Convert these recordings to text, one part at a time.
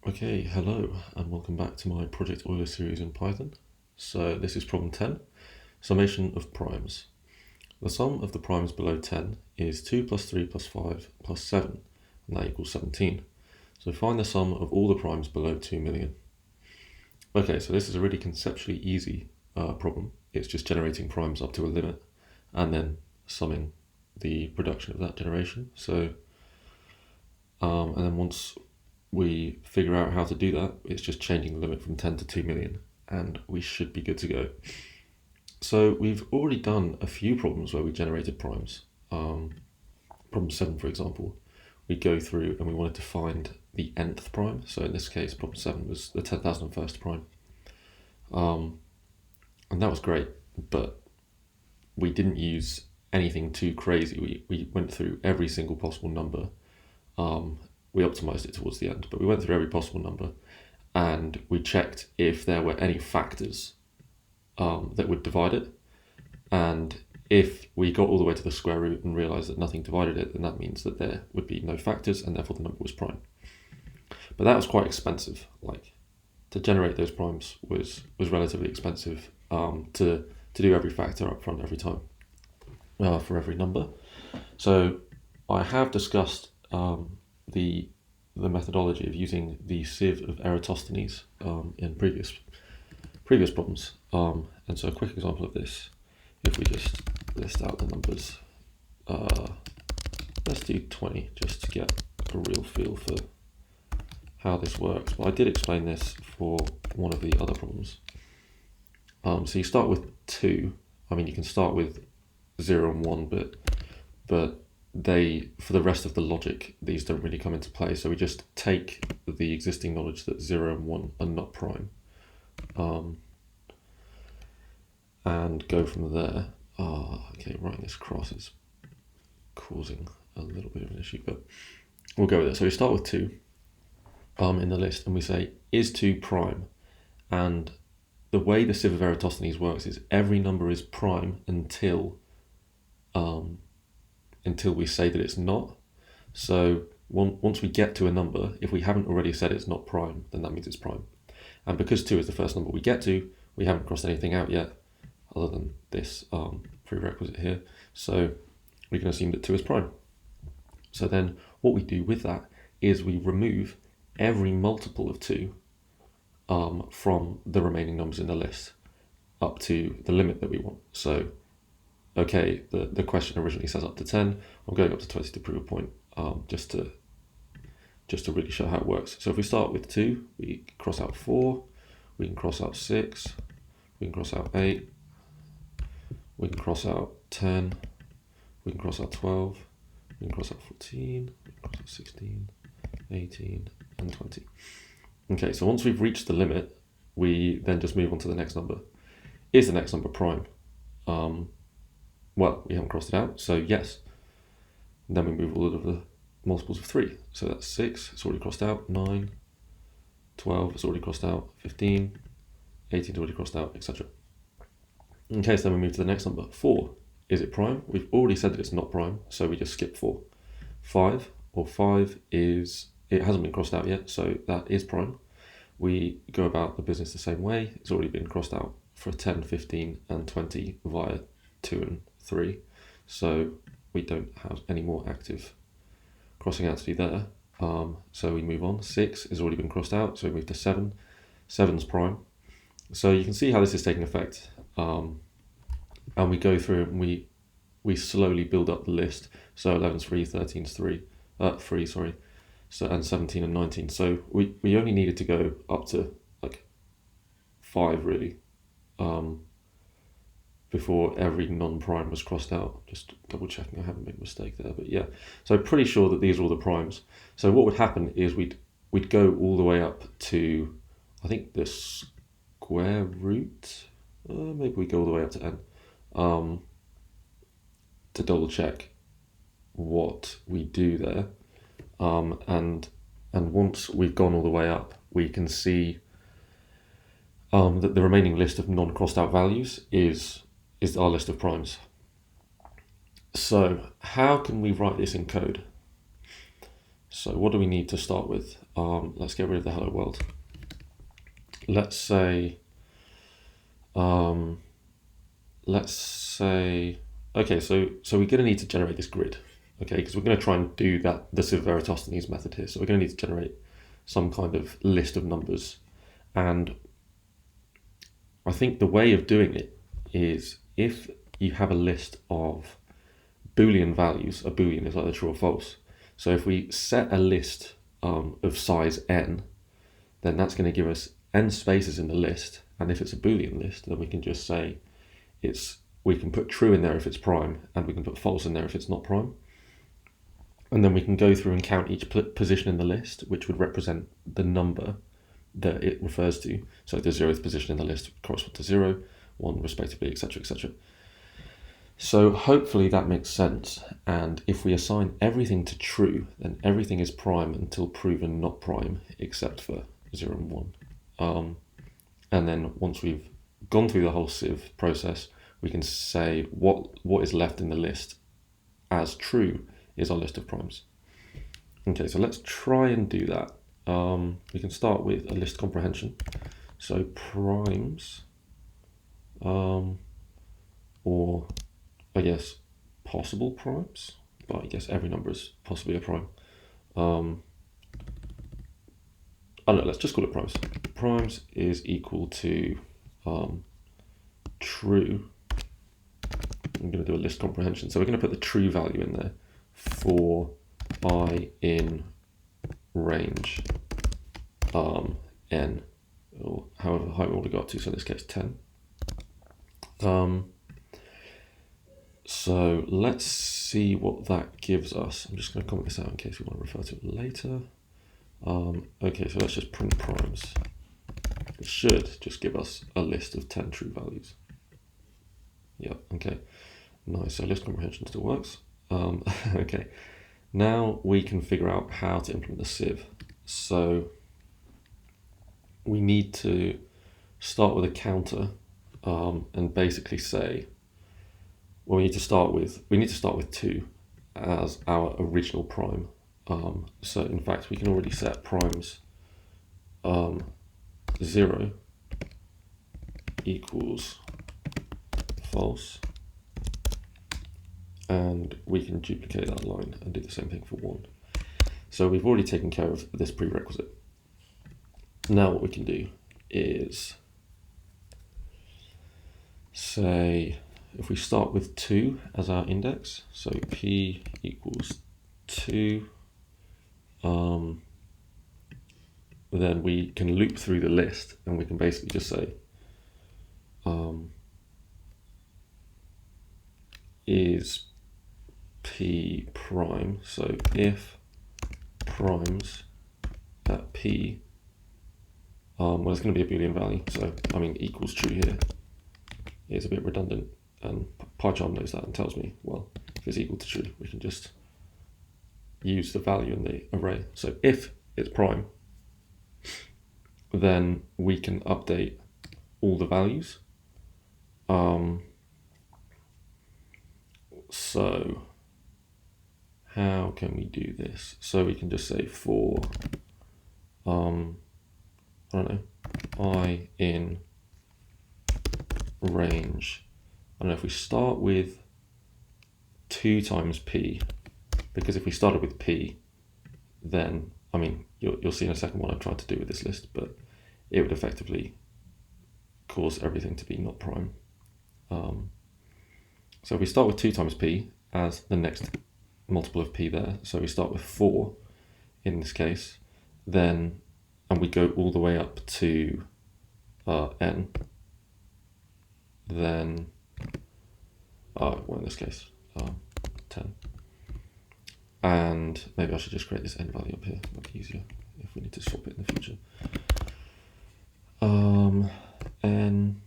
Okay, hello and welcome back to my Project Euler series in Python. So this is problem 10, summation of primes. The sum of the primes below 10 is 2 plus 3 plus 5 plus 7, and that equals 17. So find the sum of all the primes below 2 million. Okay, so this is a really conceptually easy problem. It's just generating primes up to a limit and then summing the production of that generation. And then once we figure out how to do that, it's just changing the limit from 10 to 2 million, and we should be good to go. So we've already done a few problems where we generated primes. Problem 7, for example, we go through and we wanted to find the nth prime. So in this case, problem 7 was the 10,001st prime. And that was great, but we didn't use anything too crazy. We went through every single possible number. We optimized it towards the end, but we went through every possible number and we checked if there were any factors that would divide it. And if we got all the way to the square root and realized that nothing divided it, then that means that there would be no factors and therefore the number was prime. But that was quite expensive. Like, to generate those primes was relatively expensive to do every factor up front every time for every number. So I have discussed the methodology of using the sieve of Eratosthenes in previous problems. And so a quick example of this, if we just list out the numbers, let's do 20 just to get a real feel for how this works. But I did explain this for one of the other problems. So you start with 2. I mean, you can start with 0 and 1, but they, for the rest of the logic, these don't really come into play. So we just take the existing knowledge that 0 and 1 are not prime, and go from there. Okay, writing this cross is causing a little bit of an issue, but we'll go with it. So we start with 2 in the list, and we say, is 2 prime? And the way the sieve of Eratosthenes works is every number is prime until we say that it's not. So once we get to a number, if we haven't already said it's not prime, then that means it's prime. And because 2 is the first number we get to, we haven't crossed anything out yet, other than this prerequisite here. So we can assume that 2 is prime. So then what we do with that is we remove every multiple of 2 from the remaining numbers in the list up to the limit that we want. So okay, the question originally says up to 10. I'm going up to 20 to prove a point, just to really show how it works. So if we start with 2, we cross out 4, we can cross out 6, we can cross out 8, we can cross out 10, we can cross out 12, we can cross out 14, we can cross out 16, 18, and 20. Okay, so once we've reached the limit, we then just move on to the next number. Is the next number prime? Well, we haven't crossed it out, so yes. And then we move all of the multiples of 3. So that's 6, it's already crossed out, 9, 12, it's already crossed out, 15, 18 is already crossed out, etc. Okay, so then we move to the next number. 4, is it prime? We've already said that it's not prime, so we just skip 4. 5 is, it hasn't been crossed out yet, so that is prime. We go about the business the same way. It's already been crossed out for 10, 15, and 20 via 2 and 3, so we don't have any more active crossing out to do there. So we move on. 6 has already been crossed out, so we move to 7. 7's prime. So you can see how this is taking effect, and we go through and we slowly build up the list. So 11's 3, 13's 3, so and 17 and 19. So we only needed to go up to like 5 really, before every non-prime was crossed out. Just double checking I haven't made a mistake there, but yeah. So I'm pretty sure that these are all the primes. So what would happen is we'd go all the way up to, I think, the square root. Maybe we go all the way up to n, to double check what we do there. And once we've gone all the way up, we can see that the remaining list of non-crossed out values is our list of primes. So how can we write this in code? So what do we need to start with? let's get rid of the hello world. Let's say, okay, so we're going to need to generate this grid, okay, because we're going to try and do the sieve Eratosthenes method here. So we're going to need to generate some kind of list of numbers, and I think the way of doing it is if you have a list of Boolean values. A Boolean is either true or false. So if we set a list of size n, then that's going to give us n spaces in the list, and if it's a Boolean list, then we can just say we can put true in there if it's prime, and we can put false in there if it's not prime. And then we can go through and count each position in the list, which would represent the number that it refers to. So the 0th position in the list corresponds to 0, 1 respectively, etc., etc. So hopefully that makes sense, and if we assign everything to true, then everything is prime until proven not prime, except for 0 and 1. And then once we've gone through the whole sieve process, we can say what is left in the list as true is our list of primes. Okay, so let's try and do that. We can start with a list comprehension. So primes, or I guess possible primes, but I guess every number is possibly a prime. I don't know, let's just call it primes. Primes is equal to true. I'm going to do a list comprehension. So we're going to put the true value in there for I in range n, or however high we want to go up to, so in this case 10. So let's see what that gives us. I'm just going to comment this out in case we want to refer to it later. Okay, so let's just print primes. It should just give us a list of 10 true values. Yeah, okay. Nice, so list comprehension still works. Okay, now we can figure out how to implement the sieve. So we need to start with a counter and basically say, well, we need to start with 2 as our original prime. So in fact, we can already set primes 0 equals false, and we can duplicate that line and do the same thing for 1. So we've already taken care of this prerequisite. Now what we can do is say, if we start with 2 as our index, so p equals 2, then we can loop through the list, and we can basically just say is p prime, so if primes at p, well, it's going to be a Boolean value, so I mean equals true here is a bit redundant, and PyCharm knows that and tells me, well, if it's equal to true, we can just use the value in the array. So if it's prime, then we can update all the values. So how can we do this? So we can just say for, I don't know, I in range, I don't know, if we start with 2 times p, because if we started with p, then, I mean, you'll see in a second what I'm trying to do with this list, but it would effectively cause everything to be not prime. So if we start with 2 times p as the next multiple of p there, so we start with 4 in this case, then, and we go all the way up to n, then, well, in this case, 10. And maybe I should just create this n value up here, it'll be easier if we need to swap it in the future. N,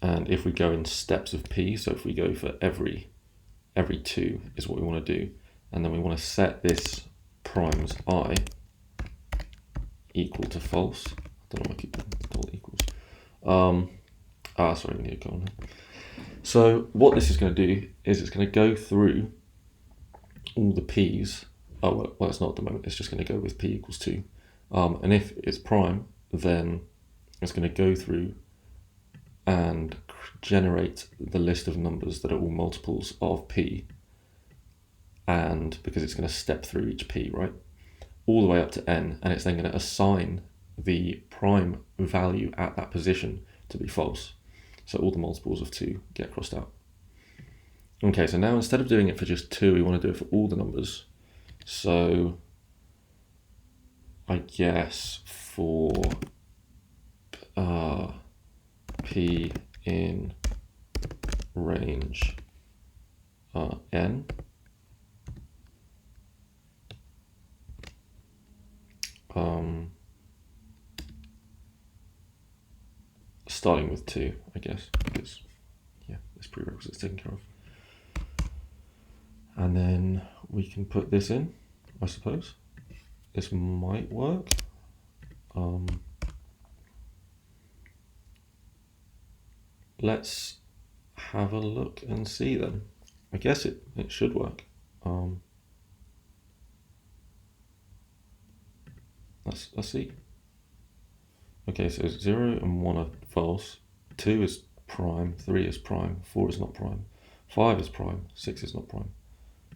and if we go in steps of p, so if we go for every 2 is what we want to do, and then we want to set this primes I equal to false. I don't know why I keep double equals. Sorry, we need to go on. So what this is going to do is it's going to go through all the p's Oh, well, it's not at the moment. It's just going to go with p equals 2. And if it's prime, then it's going to go through and generate the list of numbers that are all multiples of p, and because it's going to step through each p, right, all the way up to n, and it's then going to assign the prime value at that position to be false. So all the multiples of 2 get crossed out. Okay, so now instead of doing it for just 2, we want to do it for all the numbers. So I guess for p in range n, starting with 2, I guess, because yeah, this prerequisite is taken care of. And then we can put this in, I suppose. This might work. Let's have a look and see then. I guess it should work. Let's see. Okay, so 0 and 1 are false, 2 is prime, 3 is prime, 4 is not prime, 5 is prime, 6 is not prime,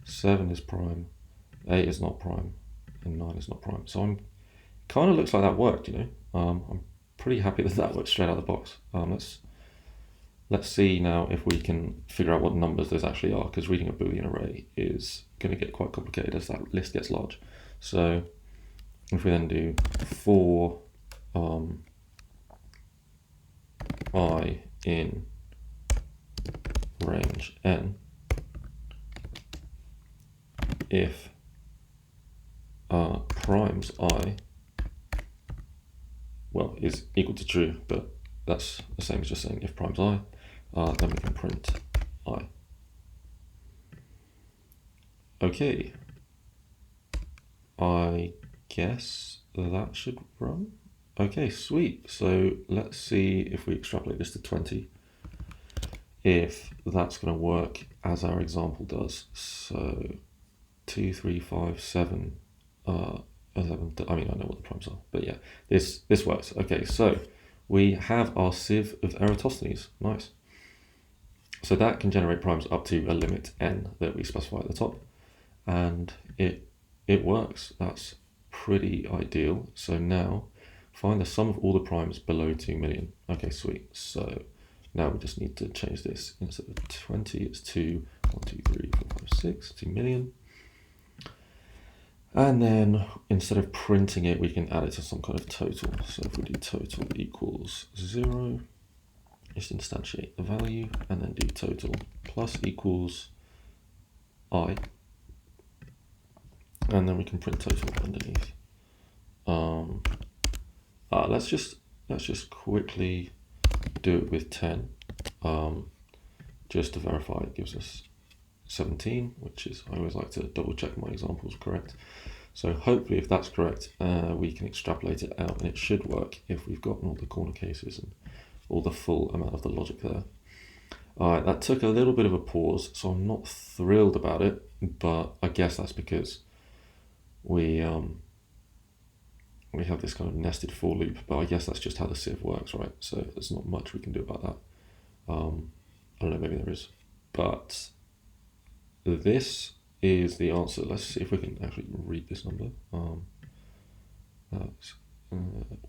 7 is prime, 8 is not prime, and 9 is not prime. So I'm kind of looks like that worked, you know. I'm pretty happy that that worked straight out of the box. Let's see now if we can figure out what numbers those actually are, because reading a Boolean array is going to get quite complicated as that list gets large. So if we then do for I in range n, if primes I, well, is equal to true, but that's the same as just saying if primes I, then we can print I. Okay, I guess that should run. Okay, sweet. So let's see if we extrapolate this to 20, if that's going to work as our example does. So 2, 3, 5, 7, 11. I mean, I know what the primes are, but yeah, this works. Okay, so we have our sieve of Eratosthenes. Nice. So that can generate primes up to a limit n that we specify at the top, and it works. That's pretty ideal. So now find the sum of all the primes below 2 million. Okay, sweet. So now we just need to change this. Instead of 20, it's 2, 1, 2, 3, 4, 5, 6, 2 million. And then instead of printing it, we can add it to some kind of total. So if we do total equals 0, just instantiate the value and then do total plus equals I. And then we can print total underneath. Let's just quickly do it with 10, just to verify it gives us 17, which is, I always like to double check my examples are correct. So hopefully if that's correct, we can extrapolate it out, and it should work if we've gotten all the corner cases and all the full amount of the logic there. Alright, that took a little bit of a pause, so I'm not thrilled about it, but I guess that's because we have this kind of nested for loop, but I guess that's just how the sieve works, right? So there's not much we can do about that. I don't know, maybe there is. But this is the answer. Let's see if we can actually read this number. That's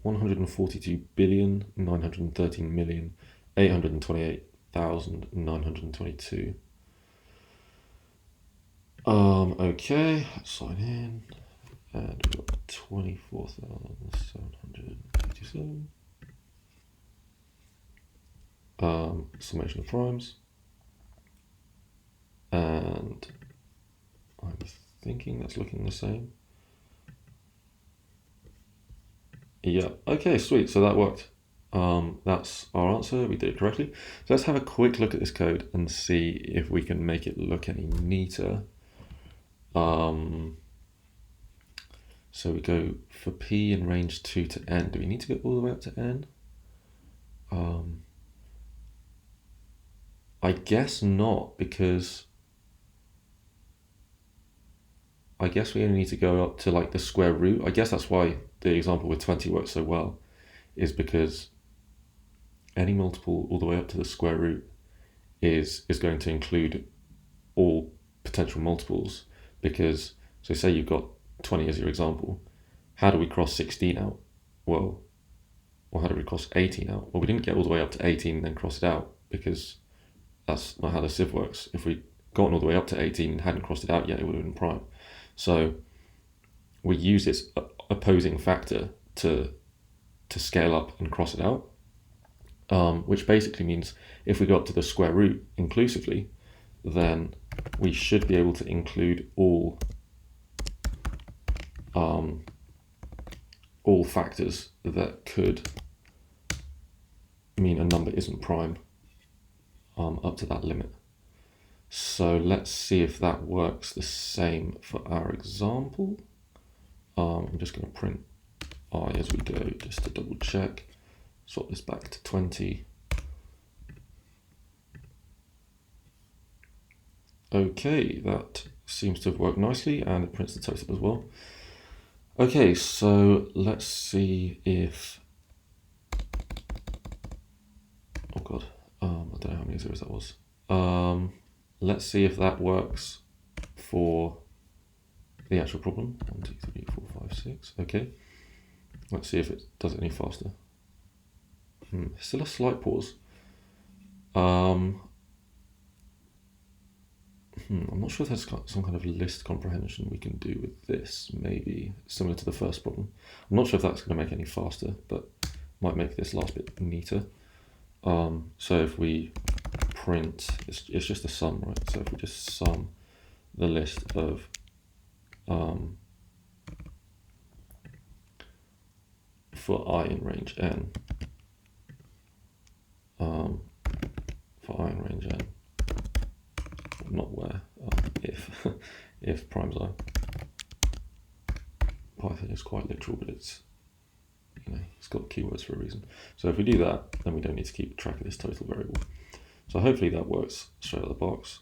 142,913,828,922. Okay, let's sign in. And we've got 24,757. Summation of primes. And I'm thinking that's looking the same. Yeah, okay, sweet. So that worked. That's our answer. We did it correctly. So let's have a quick look at this code and see if we can make it look any neater. So we go for p in range 2 to n. Do we need to go all the way up to n? I guess not, because I guess we only need to go up to like the square root. I guess that's why the example with 20 works so well, is because any multiple all the way up to the square root is going to include all potential multiples. Because, so say you've got 20 as your example, how do we cross 16 out? Well, or how do we cross 18 out? Well, we didn't get all the way up to 18 and then cross it out, because that's not how the sieve works. If we'd gotten all the way up to 18 and hadn't crossed it out yet, it would have been prime. So we use this opposing factor to scale up and cross it out, which basically means if we go up to the square root inclusively, then we should be able to include all factors that could mean a number isn't prime up to that limit. So let's see if that works the same for our example. I'm just going to print I as we go just to double check. Swap this back to 20. Okay, that seems to have worked nicely, and it prints the total as well. Okay, so let's see if, oh god, I don't know how many zeros that was. Let's see if that works for the actual problem. 1, 2, 3, 4, 5, 6. Okay, let's see if it does it any faster. Still a slight pause. I'm not sure if there's some kind of list comprehension we can do with this, maybe similar to the first problem. I'm not sure if that's going to make it any faster, but might make this last bit neater. So if we print, it's just a sum, right? So if we just sum the list of for I in range n, for I in range n, not where, if primes I. Python is quite literal, but it's, it's got keywords for a reason. So if we do that, then we don't need to keep track of this total variable. So hopefully that works straight out of the box.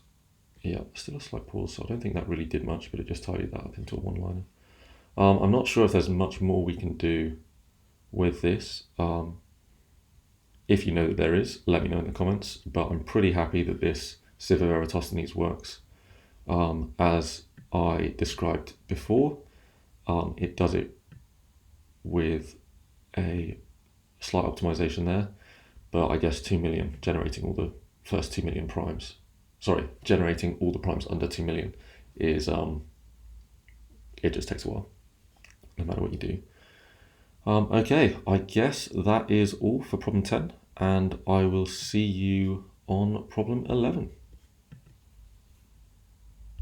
Yeah, still a slight pause, so I don't think that really did much, but it just tidied that up into a one-liner. I'm not sure if there's much more we can do with this. If you know that there is, let me know in the comments, but I'm pretty happy that this sieve of Eratosthenes works as I described before. It does it with a slight optimization there, but I guess 2 million, generating all the first 2 million primes, sorry, generating all the primes under 2 million is, it just takes a while, no matter what you do. Okay, I guess that is all for problem 10, and I will see you on problem 11.